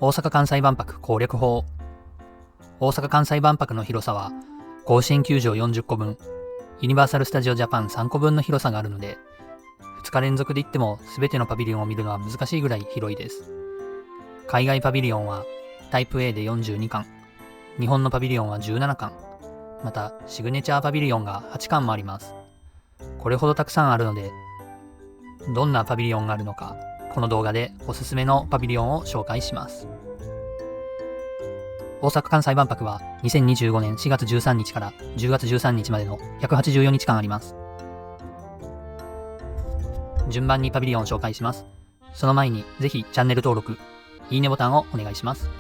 大阪・関西万博攻略法。大阪・関西万博の広さは甲子園球場40個分、ユニバーサル・スタジオ・ジャパン3個分の広さがあるので、2日連続で行っても全てのパビリオンを見るのは難しいぐらい広いです。海外パビリオンはタイプ A で42館、日本のパビリオンは17館、またシグネチャーパビリオンが8館もあります。これほどたくさんあるので、どんなパビリオンがあるのか、この動画でおすすめのパビリオンを紹介します。大阪・関西万博は2025年4月13日から10月13日までの184日間あります。順番にパビリオンを紹介します。その前にぜひチャンネル登録、いいねボタンをお願いします。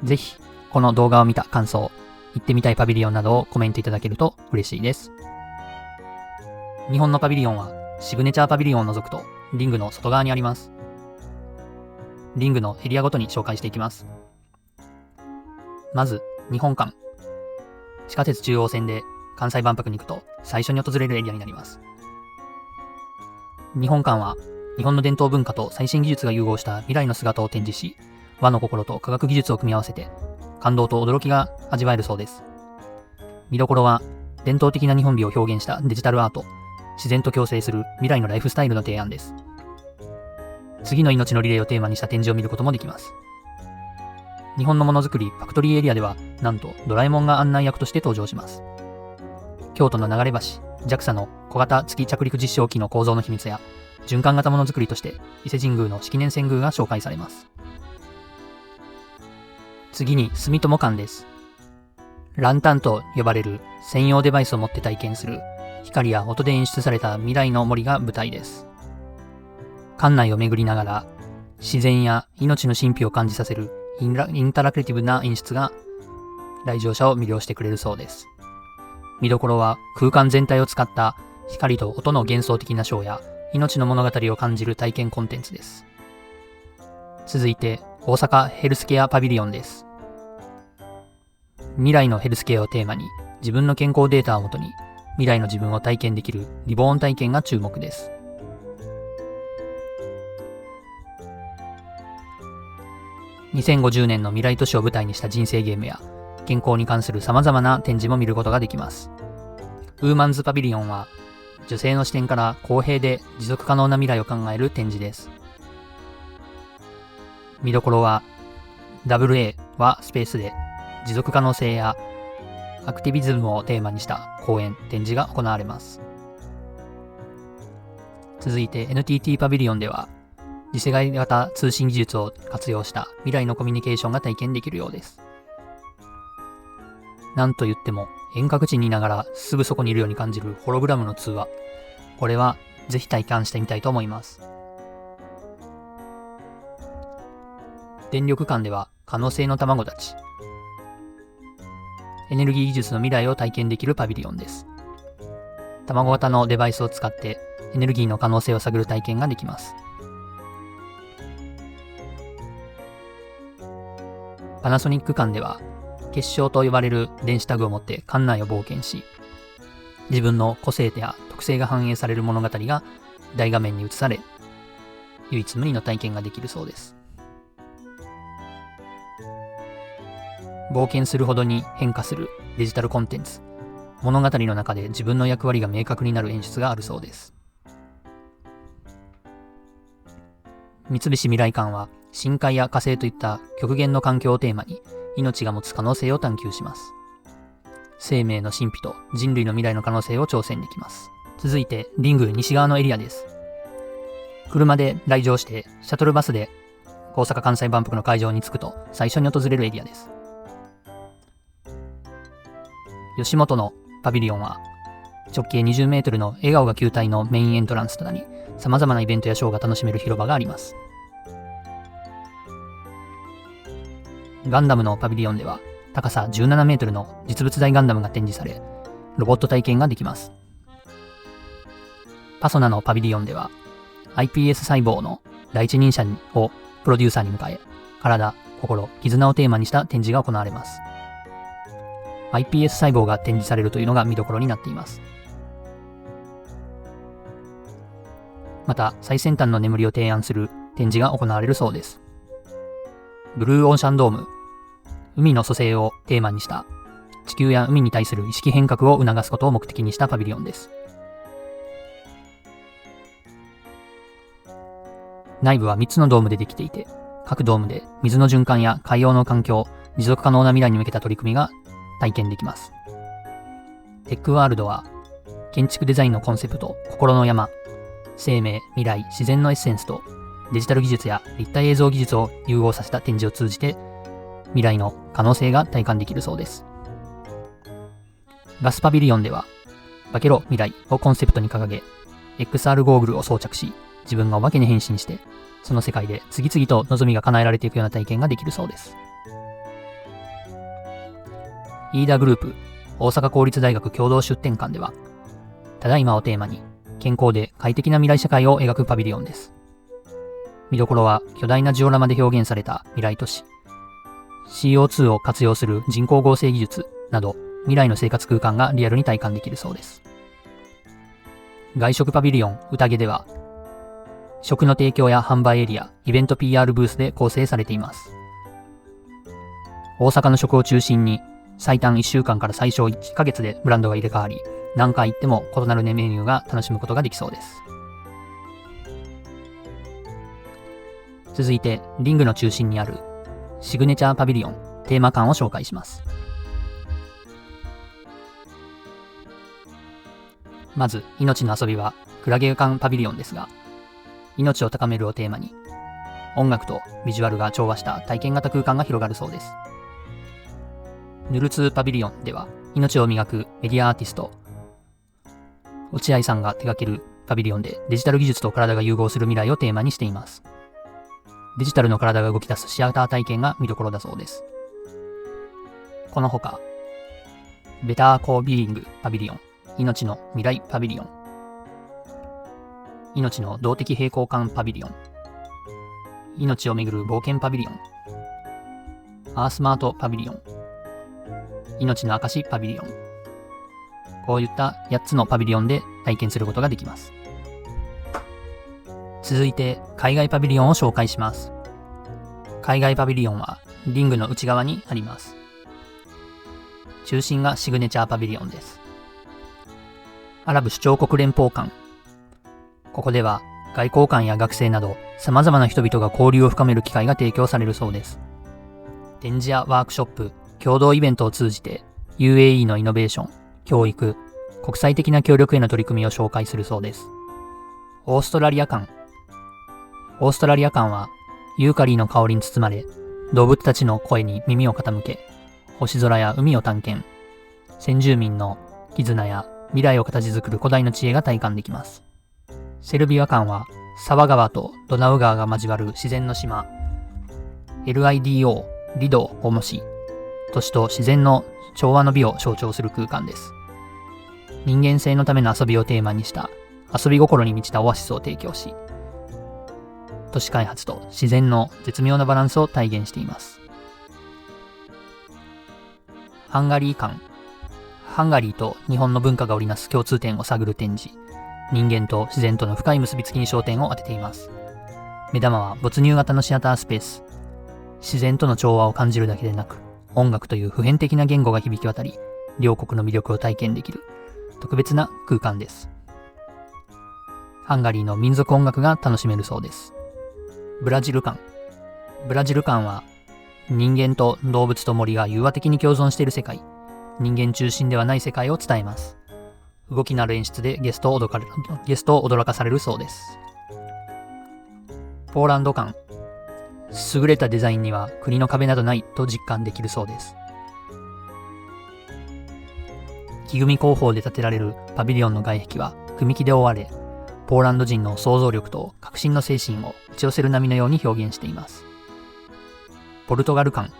ぜひこの動画を見た感想、行ってみたいパビリオンなどをコメントいただけると嬉しいです。日本のパビリオンはシグネチャーパビリオンを除くとリングの外側にあります。リングのエリアごとに紹介していきます。まず日本館。地下鉄中央線で関西万博に行くと最初に訪れるエリアになります。日本館は日本の伝統文化と最新技術が融合した未来の姿を展示し、和の心と科学技術を組み合わせて感動と驚きが味わえるそうです。見どころは伝統的な日本美を表現したデジタルアート、自然と共生する未来のライフスタイルの提案です。次の命のリレーをテーマにした展示を見ることもできます。日本のものづくりファクトリーエリアでは、なんとドラえもんが案内役として登場します。京都の流れ橋、JAXA の小型月着陸実証機の構造の秘密や、循環型ものづくりとして伊勢神宮の式年遷宮が紹介されます。次に住友館です。ランタンと呼ばれる専用デバイスを持って体験する光や音で演出された未来の森が舞台です。館内を巡りながら自然や命の神秘を感じさせるインタラクティブな演出が来場者を魅了してくれるそうです。見どころは空間全体を使った光と音の幻想的なショーや命の物語を感じる体験コンテンツです。続いて大阪ヘルスケアパビリオンです。未来のヘルスケアをテーマに自分の健康データをもとに未来の自分を体験できるリボーン体験が注目です。2050年の未来都市を舞台にした人生ゲームや健康に関する様々な展示も見ることができます。ウーマンズパビリオンは女性の視点から公平で持続可能な未来を考える展示です。見どころは WA はスペースで持続可能性やアクティビズムをテーマにした講演・展示が行われます。続いて NTT パビリオンでは次世代型通信技術を活用した未来のコミュニケーションが体験できるようです。なんと言っても遠隔地にいながらすぐそこにいるように感じるホログラムの通話。これはぜひ体感してみたいと思います。電力館では可能性の卵たち。エネルギー技術の未来を体験できるパビリオンです。卵型のデバイスを使ってエネルギーの可能性を探る体験ができます。パナソニック館では結晶と呼ばれる電子タグを持って館内を冒険し、自分の個性や特性が反映される物語が大画面に映され、唯一無二の体験ができるそうです。冒険するほどに変化するデジタルコンテンツ、物語の中で自分の役割が明確になる演出があるそうです。三菱未来館は深海や火星といった極限の環境をテーマに命が持つ可能性を探求します。生命の神秘と人類の未来の可能性を挑戦できます。続いてリング西側のエリアです。車で来場してシャトルバスで大阪・関西万博の会場に着くと最初に訪れるエリアです。吉本のパビリオンは直径20メートルの笑顔が球体のメインエントランスとなり、様々なイベントやショーが楽しめる広場があります。ガンダムのパビリオンでは高さ17メートルの実物大ガンダムが展示され、ロボット体験ができます。パソナのパビリオンでは iPS 細胞の第一人者をプロデューサーに迎え、体、心、絆をテーマにした展示が行われます。iPS 細胞が展示されるというのが見どころになっています。また最先端の眠りを提案する展示が行われるそうです。ブルーオーシャンドーム、海の蘇生をテーマにした地球や海に対する意識変革を促すことを目的にしたパビリオンです。内部は3つのドームでできていて、各ドームで水の循環や海洋の環境、持続可能な未来に向けた取り組みが体験できます。テックワールドは、建築デザインのコンセプト、心の山、生命、未来、自然のエッセンスと、デジタル技術や立体映像技術を融合させた展示を通じて、未来の可能性が体感できるそうです。ガスパビリオンでは、化けろ未来をコンセプトに掲げ、XR ゴーグルを装着し、自分がお化けに変身して、その世界で次々と望みが叶えられていくような体験ができるそうです。飯田グループ大阪公立大学共同出展館では、ただいまをテーマに健康で快適な未来社会を描くパビリオンです。見どころは巨大なジオラマで表現された未来都市、CO2 を活用する人工合成技術など未来の生活空間がリアルに体感できるそうです。外食パビリオン宴では、食の提供や販売エリア、イベント PR ブースで構成されています。大阪の食を中心に最短1週間から最小1ヶ月でブランドが入れ替わり、何回行っても異なるメニューが楽しむことができそうです。続いて、リングの中心にあるシグネチャーパビリオンテーマ館を紹介します。まず、命の遊びはクラゲ館パビリオンですが、命を高めるをテーマに、音楽とビジュアルが調和した体験型空間が広がるそうです。ヌルツーパビリオンでは、命を磨くメディアアーティスト、落合さんが手掛けるパビリオンでデジタル技術と体が融合する未来をテーマにしています。デジタルの体が動き出すシアター体験が見どころだそうです。このほか、ベターコービーイングパビリオン、命の未来パビリオン、命の動的平衡感パビリオン、命をめぐる冒険パビリオン、アースマートパビリオン、命の証パビリオン、こういった8つのパビリオンで体験することができます。続いて海外パビリオンを紹介します。海外パビリオンはリングの内側にあります。中心がシグネチャーパビリオンです。アラブ首長国連邦館。ここでは外交官や学生など様々な人々が交流を深める機会が提供されるそうです。展示やワークショップ、共同イベントを通じて UAE のイノベーション、教育、国際的な協力への取り組みを紹介するそうです。オーストラリア館はユーカリーの香りに包まれ、動物たちの声に耳を傾け、星空や海を探検、先住民の絆や未来を形作る古代の知恵が体感できます。セルビア館はサワ川とドナウ川が交わる自然の島、LIDO、リドを模し、都市と自然の調和の美を象徴する空間です。人間性のための遊びをテーマにした遊び心に満ちたオアシスを提供し、都市開発と自然の絶妙なバランスを体現しています。ハンガリー館。ハンガリーと日本の文化が織りなす共通点を探る展示。人間と自然との深い結びつきに焦点を当てています。目玉は没入型のシアタースペース。自然との調和を感じるだけでなく、音楽という普遍的な言語が響き渡り、両国の魅力を体験できる特別な空間です。ハンガリーの民族音楽が楽しめるそうです。ブラジル館は人間と動物と森が融和的に共存している世界、人間中心ではない世界を伝えます。動きのある演出でゲストを驚かされるそうです。ポーランド館。優れたデザインには国の壁などないと実感できるそうです。木組み工法で建てられるパビリオンの外壁は組木で覆われ、ポーランド人の想像力と革新の精神を打ち寄せる波のように表現しています。ポルトガル館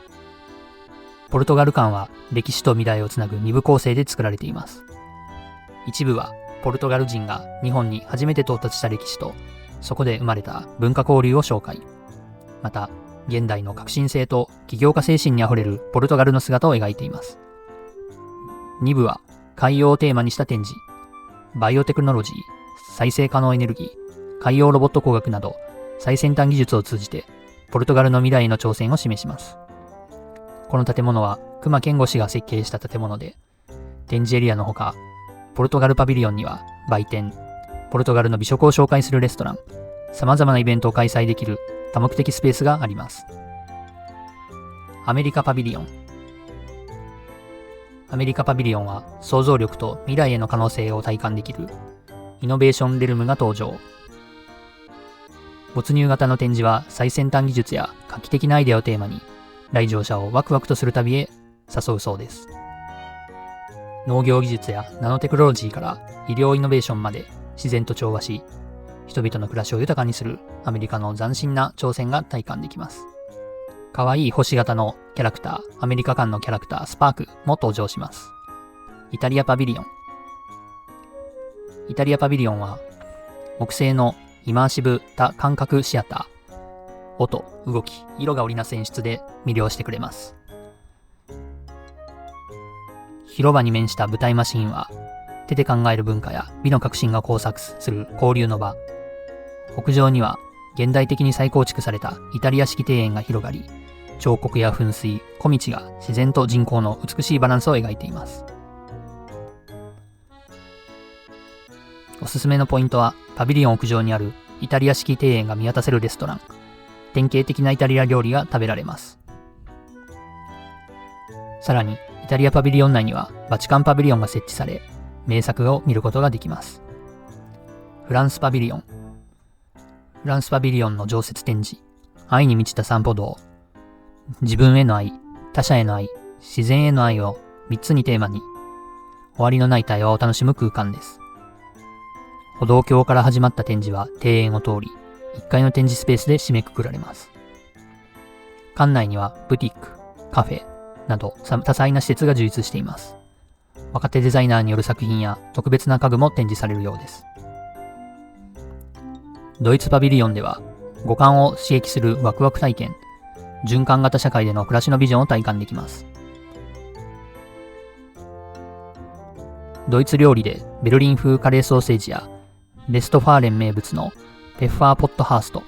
は歴史と未来をつなぐ2部構成で作られています。一部はポルトガル人が日本に初めて到達した歴史と、そこで生まれた文化交流を紹介。また、現代の革新性と起業家精神にあふれるポルトガルの姿を描いています。2部は海洋をテーマにした展示。バイオテクノロジー、再生可能エネルギー、海洋ロボット工学など最先端技術を通じてポルトガルの未来への挑戦を示します。この建物は隈研吾氏が設計した建物で、展示エリアのほか、ポルトガルパビリオンには売店、ポルトガルの美食を紹介するレストラン、様々なイベントを開催できる多目的スペースがあります。アメリカパビリオン。アメリカパビリオンは想像力と未来への可能性を体感できるイノベーションレルムが登場。没入型の展示は最先端技術や画期的なアイデアをテーマに来場者をワクワクとする旅へ誘うそうです。農業技術やナノテクノロジーから医療イノベーションまで自然と調和し、人々の暮らしを豊かにするアメリカの斬新な挑戦が体感できます。かわいい星型のキャラクター、アメリカ館のキャラクタースパークも登場します。イタリアパビリオン。イタリアパビリオンは木製のイマーシブ多感覚シアター、音、動き、色が織りなす演出で魅了してくれます。広場に面した舞台マシンは手で考える文化や美の革新が交錯する交流の場。屋上には現代的に再構築されたイタリア式庭園が広がり、彫刻や噴水、小道が自然と人工の美しいバランスを描いています。おすすめのポイントは、パビリオン屋上にあるイタリア式庭園が見渡せるレストラン、典型的なイタリア料理が食べられます。さらに、イタリアパビリオン内にはバチカンパビリオンが設置され、名作を見ることができます。フランスパビリオン。フランスパビリオンの常設展示、愛に満ちた散歩道。自分への愛、他者への愛、自然への愛を3つにテーマに、終わりのない対話を楽しむ空間です。歩道橋から始まった展示は庭園を通り、1階の展示スペースで締めくくられます。館内にはブティック、カフェなど多彩な施設が充実しています。若手デザイナーによる作品や特別な家具も展示されるようです。ドイツパビリオンでは、五感を刺激するワクワク体験、循環型社会での暮らしのビジョンを体感できます。ドイツ料理でベルリン風カレーソーセージやレストファーレン名物のペッファーポットハースト、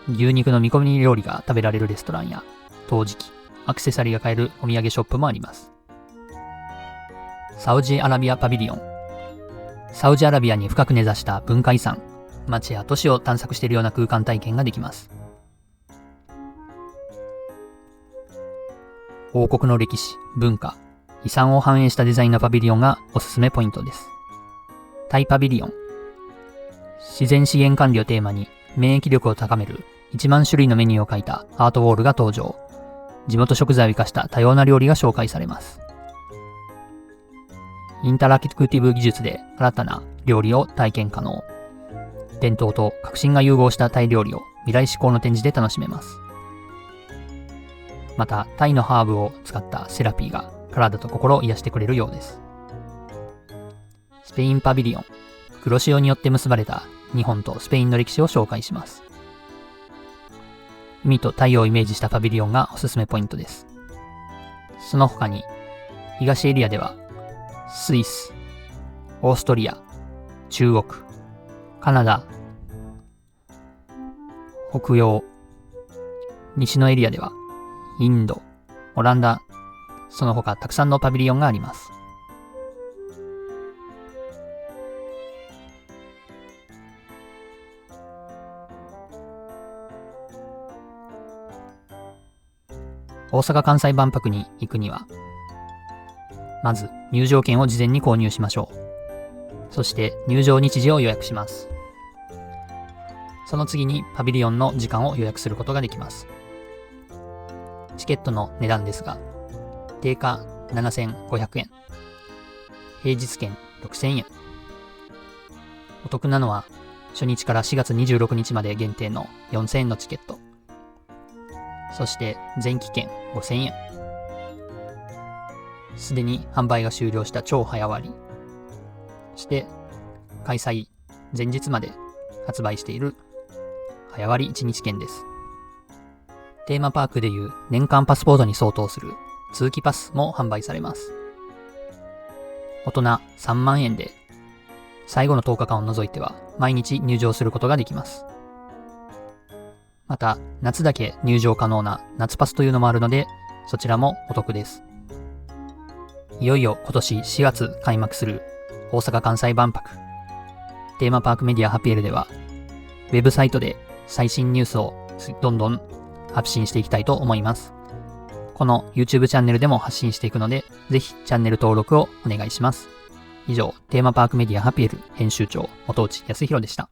牛肉の煮込み料理が食べられるレストランや陶磁器、アクセサリーが買えるお土産ショップもあります。サウジアラビアパビリオン。サウジアラビアに深く根ざした文化遺産、街や都市を探索しているような空間体験ができます。王国の歴史、文化、遺産を反映したデザインのパビリオンがおすすめポイントです。タイパビリオン。自然資源管理をテーマに免疫力を高める1万種類のメニューを書いたアートウォールが登場。地元食材を生かした多様な料理が紹介されます。インタラクティブ技術で新たな料理を体験可能。伝統と革新が融合したタイ料理を未来志向の展示で楽しめます。また、タイのハーブを使ったセラピーが体と心を癒してくれるようです。スペインパビリオン。黒潮によって結ばれた日本とスペインの歴史を紹介します。海と太陽をイメージしたパビリオンがおすすめポイントです。その他に、東エリアでは、スイス、オーストリア、中国、カナダ、北洋、西のエリアでは、インド、オランダ、その他たくさんのパビリオンがあります。大阪・関西万博に行くには、まず入場券を事前に購入しましょう。そして入場日時を予約します。その次にパビリオンの時間を予約することができます。チケットの値段ですが、定価7500円、平日券6000円。お得なのは初日から4月26日まで限定の4000円のチケット。そして前期券5000円。すでに販売が終了した超早割。そして開催前日まで発売している早割1日券です。テーマパークでいう年間パスポートに相当する通期パスも販売されます。大人3万円で最後の10日間を除いては毎日入場することができます。また、夏だけ入場可能な夏パスというのもあるので、そちらもお得です。いよいよ今年4月開幕する大阪・関西万博。テーマパークメディアハピエルでは、ウェブサイトで最新ニュースをどんどん発信していきたいと思います。この YouTube チャンネルでも発信していくので、ぜひチャンネル登録をお願いします。以上、テーマパークメディアハピエル編集長、元内康弘でした。